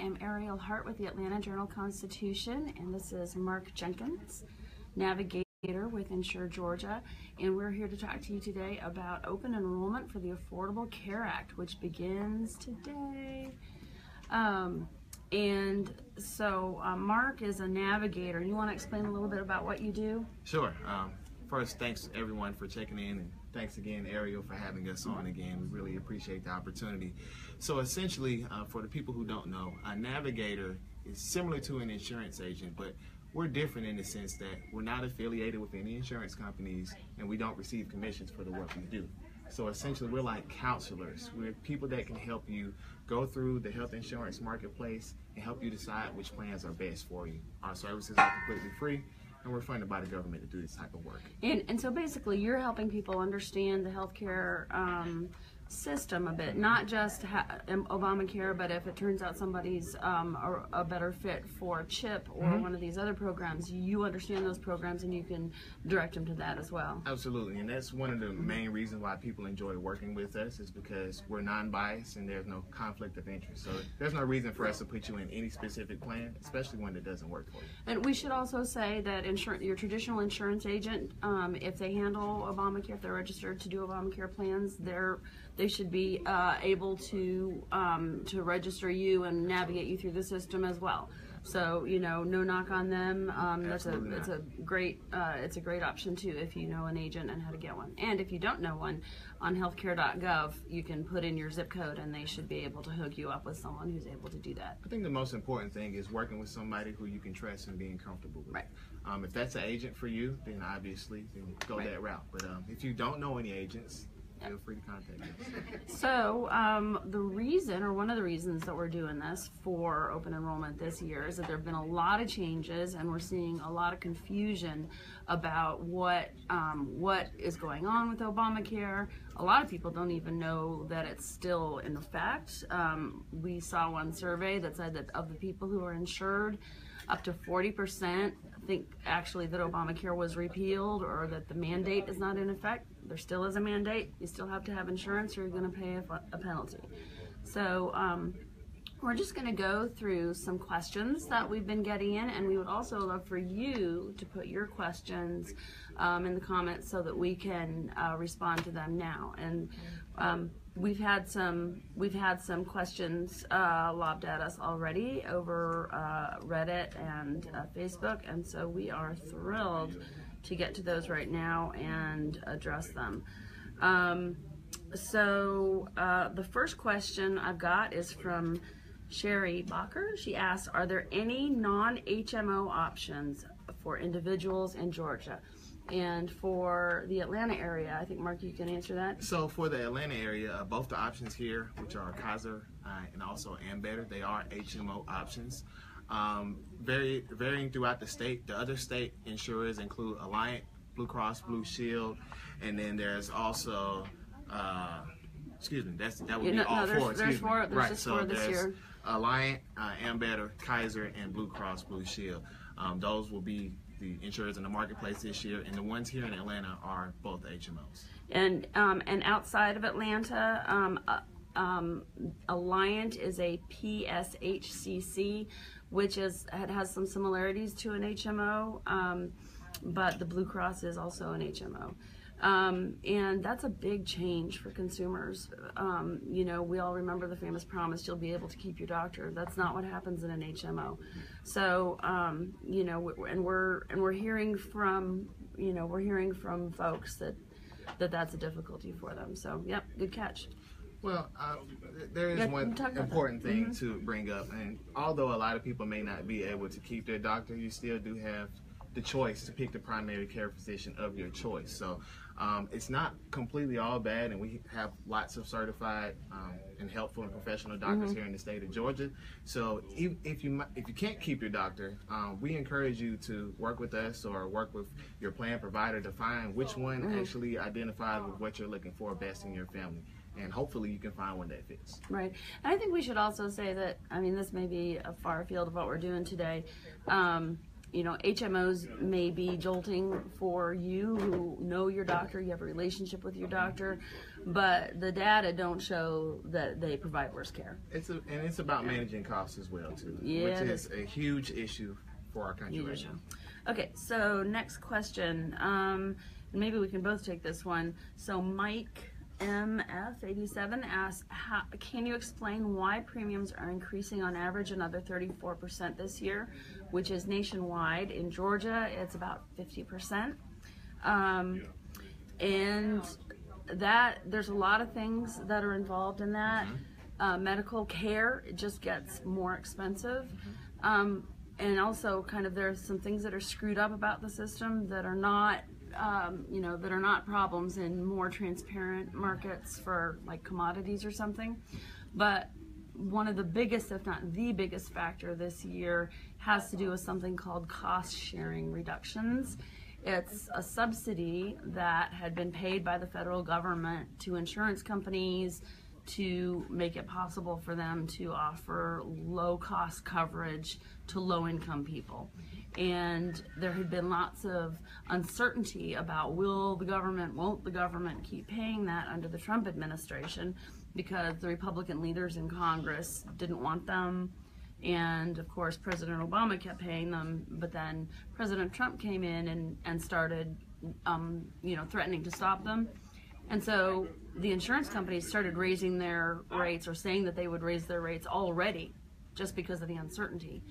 am Ariel Hart with the Atlanta Journal-Constitution, and this is Marc Jenkins, navigator with Insure Georgia, and we're here to talk to you today about open enrollment for the Affordable Care Act, which begins today. Marc is a navigator. You want to explain a little bit about what you do? Sure. First, thanks everyone for checking in, and thanks again, Ariel, for having us on again. We really appreciate the opportunity. So essentially, for the people who don't know, a navigator is similar to an insurance agent, but we're different in the sense that we're not affiliated with any insurance companies, and we don't receive commissions for the work we do. So essentially, we're like counselors. We're people that can help you go through the health insurance marketplace and help you decide which plans are best for you. Our services are completely free, and we're funded by the government to do this type of work. And so basically, you're helping people understand the healthcare system a bit, not just Obamacare, but if it turns out somebody's a better fit for CHIP or one of these other programs, you understand those programs and you can direct them to that as well. Absolutely, and that's one of the main reasons why people enjoy working with us, is because we're non-biased and there's no conflict of interest. So there's no reason for us to put you in any specific plan, especially one that doesn't work for you. And we should also say that your traditional insurance agent, if they handle Obamacare, if they're registered to do Obamacare plans, they should be able to register you and navigate you through the system as well. So no knock on them. It's a great option too if you know an agent and how to get one. And if you don't know one, on healthcare.gov you can put in your zip code and they should be able to hook you up with someone who's able to do that. I think the most important thing is working with somebody who you can trust and being comfortable with. Right. If that's an agent for you, then obviously go that route. But if you don't know any agents, feel free to contact us. So the reason, or one of the reasons that we're doing this for open enrollment this year, is that there have been a lot of changes and we're seeing a lot of confusion about what is going on with Obamacare. A lot of people don't even know that it's still in effect. We saw one survey that said that of the people who are insured, up to 40% think actually that Obamacare was repealed or that the mandate is not in effect. There still is a mandate. You still have to have insurance or you're going to pay a penalty. So we're just going to go through some questions that we've been getting in, and we would also love for you to put your questions in the comments so that we can respond to them now. And we've had some questions lobbed at us already over Reddit and Facebook, and so we are thrilled to get to those right now and address them. The first question I've got is from Sherry Bacher. She asks, are there any non-HMO options for individuals in Georgia? And for the Atlanta area, I think, Marc, you can answer that. So for the Atlanta area, both the options here, which are Kaiser and also Ambetter, they are HMO options. Varying throughout the state. The other state insurers include Alliant, Blue Cross Blue Shield, and then there's also, that would be all four. There's four this year. Alliant, Ambetter, Kaiser, and Blue Cross Blue Shield. Those will be the insurers in the marketplace this year, and the ones here in Atlanta are both HMOs. And outside of Atlanta, Alliant is a PSHCC, which has some similarities to an HMO, but the Blue Cross is also an HMO. And that's a big change for consumers. We all remember the famous promise, you'll be able to keep your doctor. That's not what happens in an HMO. So, we're hearing from folks that that's a difficulty for them. So, yep, good catch. Well, there is one important thing to bring up, and although a lot of people may not be able to keep their doctor, you still do have the choice to pick the primary care physician of your choice. So it's not completely all bad, and we have lots of certified and helpful and professional doctors here in the state of Georgia. So if you can't keep your doctor, we encourage you to work with us or work with your plan provider to find which one actually identifies with what you're looking for best in your family. And hopefully you can find one that fits. Right. And I think we should also say that, this may be a far field of what we're doing today, you know, HMOs may be jolting for you who know your doctor, you have a relationship with your doctor, but the data don't show that they provide worse care. It's about managing costs as well too, yeah, which is a huge issue for our country right now. Okay, so next question. Maybe we can both take this one. So Mike MF87 asks, can you explain why premiums are increasing on average another 34% this year, which is nationwide? In Georgia, it's about 50%. And that there's a lot of things that are involved in that. Medical care, it just gets more expensive. And also kind of there's some things that are screwed up about the system that are not you know, that are not problems in more transparent markets for like commodities or something. But one of the biggest, if not the biggest factor this year has to do with something called cost sharing reductions. It's a subsidy that had been paid by the federal government to insurance companies to make it possible for them to offer low-cost coverage to low-income people. And there had been lots of uncertainty about will the government, won't the government keep paying that under the Trump administration, because the Republican leaders in Congress didn't want them. And of course, President Obama kept paying them, but then President Trump came in and started, you know, threatening to stop them. And so the insurance companies started raising their rates, or saying that they would raise their rates already, just because of the uncertainty.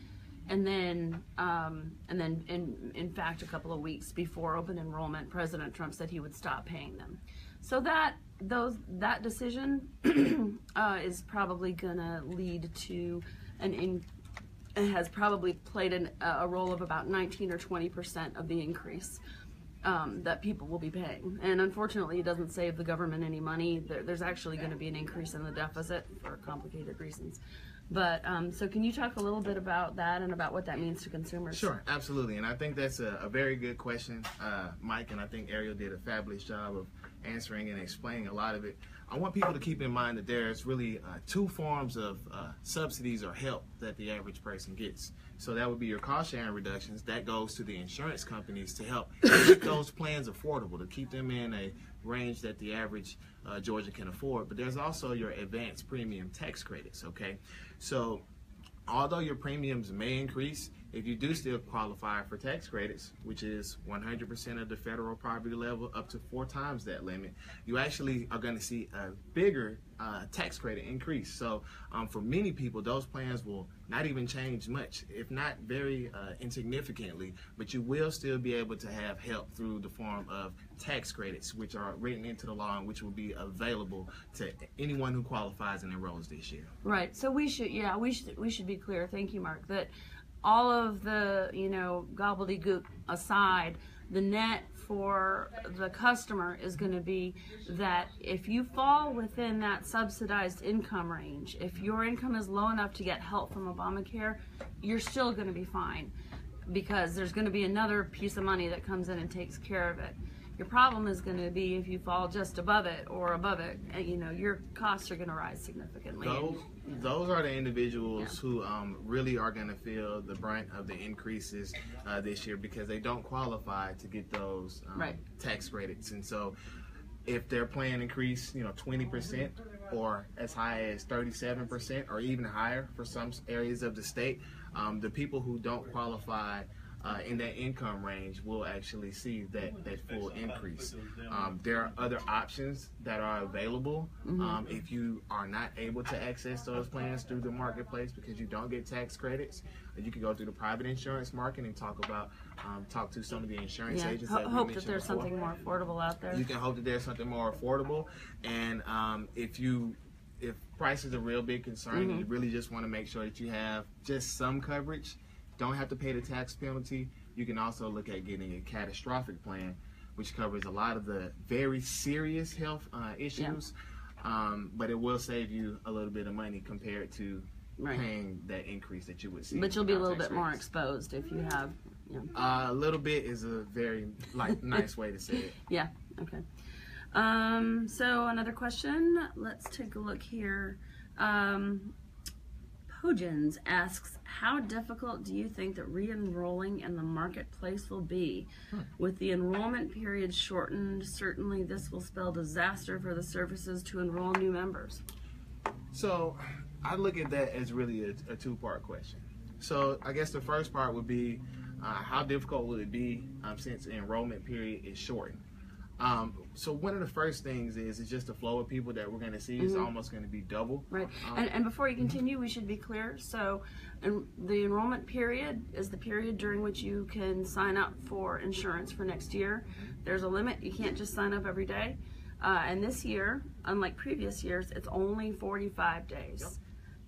And then in fact, a couple of weeks before open enrollment, President Trump said he would stop paying them. So that decision is probably gonna lead to it has probably played a role of about 19 or 20% of the increase that people will be paying. And unfortunately, it doesn't save the government any money. There's actually going to be an increase in the deficit for complicated reasons. But so can you talk a little bit about that and about what that means to consumers? Sure, absolutely. And I think that's a very good question, Mike, and I think Ariel did a fabulous job of answering and explaining a lot of it. I want people to keep in mind that there's really two forms of subsidies or help that the average person gets. So that would be your cost sharing reductions. That goes to the insurance companies to help keep those plans affordable, to keep them in a range that the average Georgia can afford. But there's also your advanced premium tax credits, okay? So although your premiums may increase, if you do still qualify for tax credits, which is 100% of the federal poverty level up to 4 times that limit, you actually are going to see a bigger tax credit increase. So for many people, those plans will not even change much, if not very insignificantly, but you will still be able to have help through the form of tax credits, which are written into the law and which will be available to anyone who qualifies and enrolls this year. Right. So we should be clear. Thank you, Mark. That all of the, you know, gobbledygook aside, the net for the customer is going to be that if you fall within that subsidized income range, if your income is low enough to get help from Obamacare, you're still going to be fine, because there's going to be another piece of money that comes in and takes care of it. Your problem is going to be if you fall just above it or above it, and, you know, your costs are going to rise significantly. Those are the individuals who really are going to feel the brunt of the increases this year, because they don't qualify to get those tax credits. And so if their plan increase, you know, 20% or as high as 37% or even higher for some areas of the state, the people who don't qualify in that income range will actually see that full increase. There are other options that are available if you are not able to access those plans through the marketplace because you don't get tax credits. You can go through the private insurance market and talk to some of the insurance agents. Hope that there's something more affordable out there. You can hope that there's something more affordable, and if price is a real big concern, and you really just want to make sure that you have just some coverage, don't have to pay the tax penalty, you can also look at getting a catastrophic plan, which covers a lot of the very serious health issues, but it will save you a little bit of money compared to paying that increase that you would see. But you'll be a little bit more exposed if you have. A little bit is a very nice way to say it. Yeah. Okay. So another question. Let's take a look here. Hojens asks, how difficult do you think that re-enrolling in the marketplace will be? With the enrollment period shortened, certainly this will spell disaster for the services to enroll new members. So I look at that as really a two-part question. So I guess the first part would be, how difficult will it be since the enrollment period is shortened? So one of the first things is just the flow of people that we're going to see is almost going to be double. Right. And before you continue, we should be clear. So the enrollment period is the period during which you can sign up for insurance for next year. There's a limit. You can't just sign up every day. And this year, unlike previous years, it's only 45 days. Yep.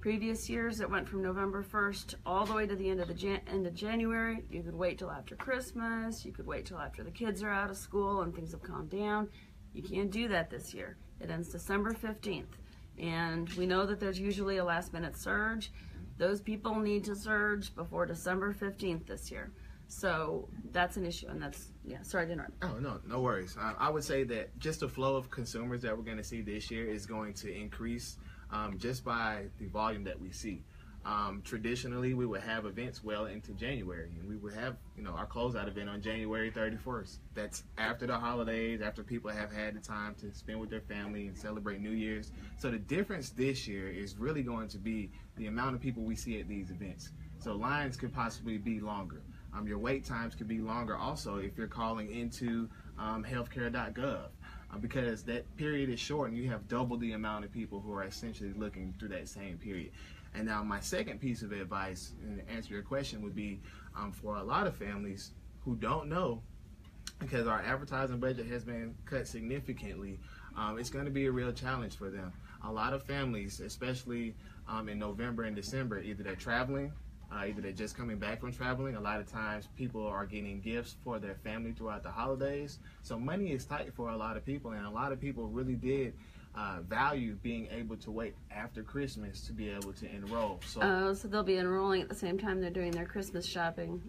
Previous years, it went from November 1st all the way to the end of January. You could wait till after Christmas. You could wait till after the kids are out of school and things have calmed down. You can't do that this year. It ends December 15th. And we know that there's usually a last-minute surge. Those people need to surge before December 15th this year. So that's an issue, and that's, yeah, sorry to interrupt. Oh, no worries. I would say that just the flow of consumers that we're going to see this year is going to increase just by the volume that we see. Traditionally, we would have events well into January, and we would have, our closeout event on January 31st. That's after the holidays, after people have had the time to spend with their family and celebrate New Year's. So the difference this year is really going to be the amount of people we see at these events. So lines could possibly be longer. Your wait times could be longer also if you're calling into healthcare.gov. Because that period is short and you have double the amount of people who are essentially looking through that same period. And now my second piece of advice, and to answer your question, would be for a lot of families who don't know, because our advertising budget has been cut significantly, it's going to be a real challenge for them. A lot of families, especially in November and December, either they're traveling, either they're just coming back from traveling. A lot of times people are getting gifts for their family throughout the holidays. So money is tight for a lot of people, and a lot of people really did value being able to wait after Christmas to be able to enroll. So they'll be enrolling at the same time they're doing their Christmas shopping.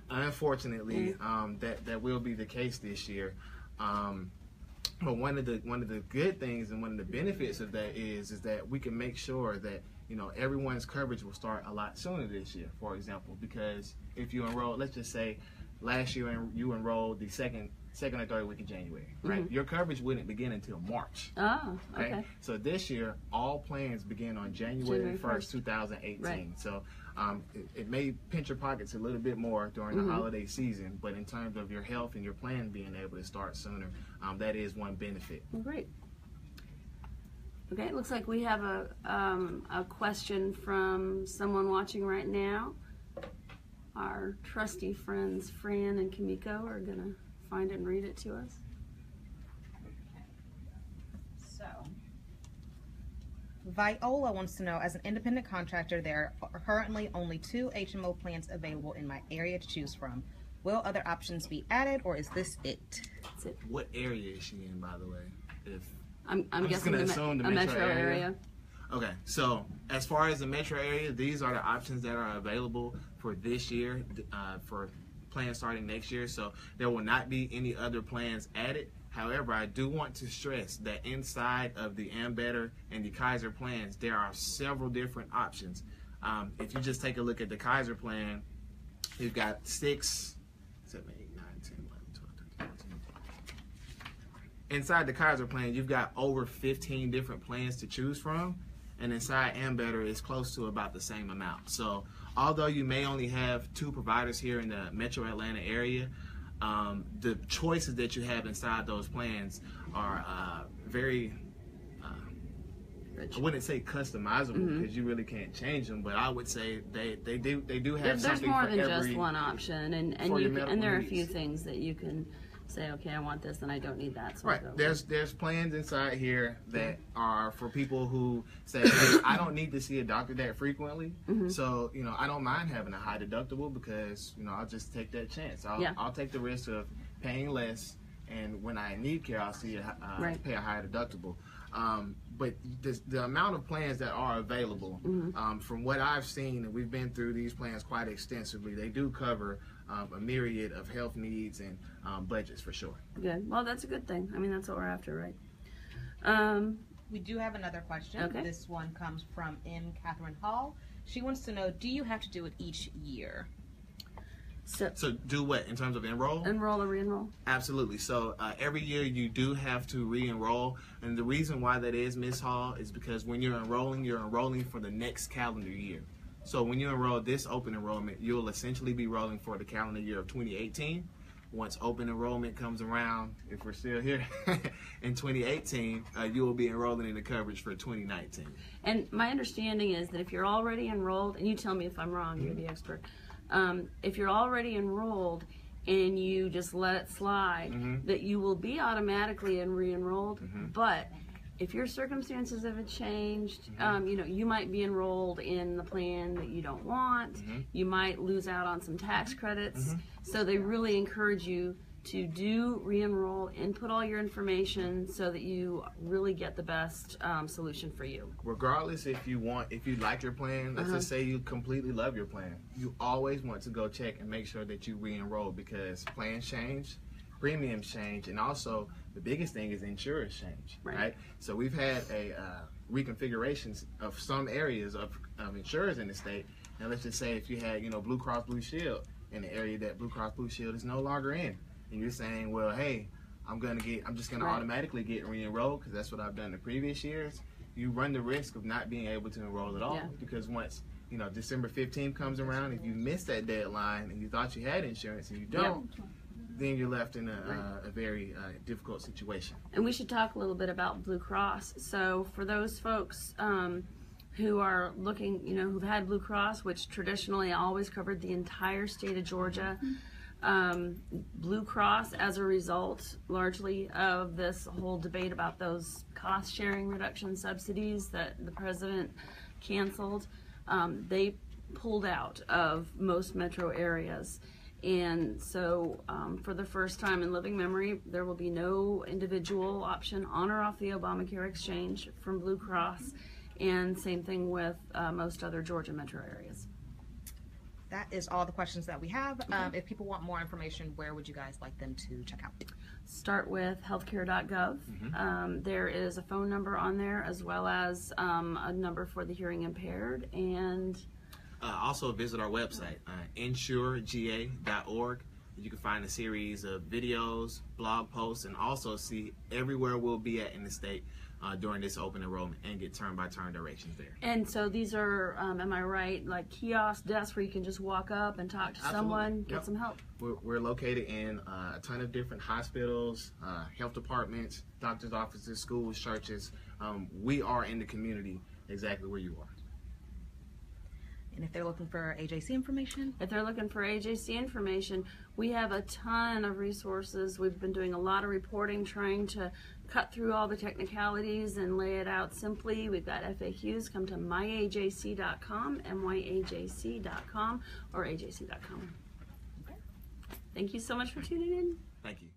Unfortunately, that will be the case this year. But one of the good things and one of the benefits of that is that we can make sure that everyone's coverage will start a lot sooner this year, for example, because if you enroll, let's just say last year you enrolled the second or third week of January, right? Your coverage wouldn't begin until March. Oh, okay. Right? So this year, all plans begin on January 1st, 2018. Right. So it may pinch your pockets a little bit more during the holiday season, but in terms of your health and your plan being able to start sooner, that is one benefit. Well, great. Okay, it looks like we have a question from someone watching right now. Our trusty friends Fran and Kimiko are going to find it and read it to us. So, Viola wants to know, as an independent contractor, there are currently only 2 HMO plans available in my area to choose from. Will other options be added, or is this it? That's it. What area is she in, by the way? I'm guessing the metro area. Okay, so as far as the metro area, these are the options that are available for this year, for plans starting next year. So there will not be any other plans added. However, I do want to stress that inside of the Ambetter and the Kaiser plans, there are several different options. If you just take a look at the Kaiser plan, you've got 6, 7, 8, 9, 10, 11, 12, 13, 14. Inside the Kaiser plan, you've got over 15 different plans to choose from, and inside Ambetter, it's close to about the same amount. So although you may only have 2 providers here in the metro Atlanta area, the choices that you have inside those plans are very, I wouldn't say customizable because you really can't change them, but I would say they do have something for every. There's more than just one option, and there are a few things that you can say, okay, I want this and I don't need that. So right. There's plans inside here that are for people who say, hey, I don't need to see a doctor that frequently. So, I don't mind having a high deductible because, I'll just take that chance. I'll take the risk of paying less, and when I need care, I'll see pay a higher deductible. But the amount of plans that are available, from what I've seen, and we've been through these plans quite extensively, they do cover a myriad of health needs and budgets for sure. Good. Well, that's a good thing. I mean, that's what we're after, right? We do have another question. Okay. This one comes from M. Catherine Hall. She wants to know, do you have to do it each year? So do what in terms of enroll? Enroll or re-enroll? Absolutely. So every year you do have to re-enroll, and the reason why that is, Ms. Hall, is because when you're enrolling for the next calendar year. So when you enroll this open enrollment, you'll essentially be enrolling for the calendar year of 2018. Once open enrollment comes around, if we're still here, in 2018, you will be enrolling in the coverage for 2019. And my understanding is that if you're already enrolled, and you tell me if I'm wrong, you're the expert. If you're already enrolled and you just let it slide, that you will be automatically re-enrolled. But if your circumstances have changed, you know, you might be enrolled in the plan that you don't want. You might lose out on some tax credits. So they really encourage you to do re-enroll, input all your information so that you really get the best solution for you. Regardless if you like your plan, let's just say you completely love your plan, you always want to go check and make sure that you re-enroll, because plans change, premiums change, and also the biggest thing is insurance change, right? So we've had a reconfigurations of some areas of insurers in the state. Now let's just say if you had, you know, Blue Cross Blue Shield in the area that Blue Cross Blue Shield is no longer in, and you're saying, well, hey, I'm just gonna automatically get re-enrolled because that's what I've done the previous years. You run the risk of not being able to enroll at all, because once, you know, December 15th comes around, if you miss that deadline and you thought you had insurance and you don't, then you're left in a very difficult situation. And we should talk a little bit about Blue Cross. So for those folks who are looking, you know, who've had Blue Cross, which traditionally always covered the entire state of Georgia, Blue Cross, as a result largely of this whole debate about those cost sharing reduction subsidies that the president canceled, they pulled out of most metro areas. And so for the first time in living memory, there will be no individual option on or off the Obamacare exchange from Blue Cross, and same thing with most other Georgia metro areas. That is all the questions that we have. If people want more information, where would you guys like them to check out? Start with healthcare.gov. There is a phone number on there, as well as a number for the hearing impaired. And also visit our website, insurega.org. You can find a series of videos, blog posts, and also see everywhere we'll be at in the state during this open enrollment, and get turn-by-turn directions there. And so these are, am I right, like kiosk desks where you can just walk up and talk to someone, get some help? We're located in a ton of different hospitals, health departments, doctor's offices, schools, churches. We are in the community exactly where you are. And if they're looking for AJC information? If they're looking for AJC information, we have a ton of resources. We've been doing a lot of reporting, trying to cut through all the technicalities and lay it out simply. We've got FAQs. Come to myajc.com, myajc.com, or ajc.com. Thank you so much for tuning in. Thank you.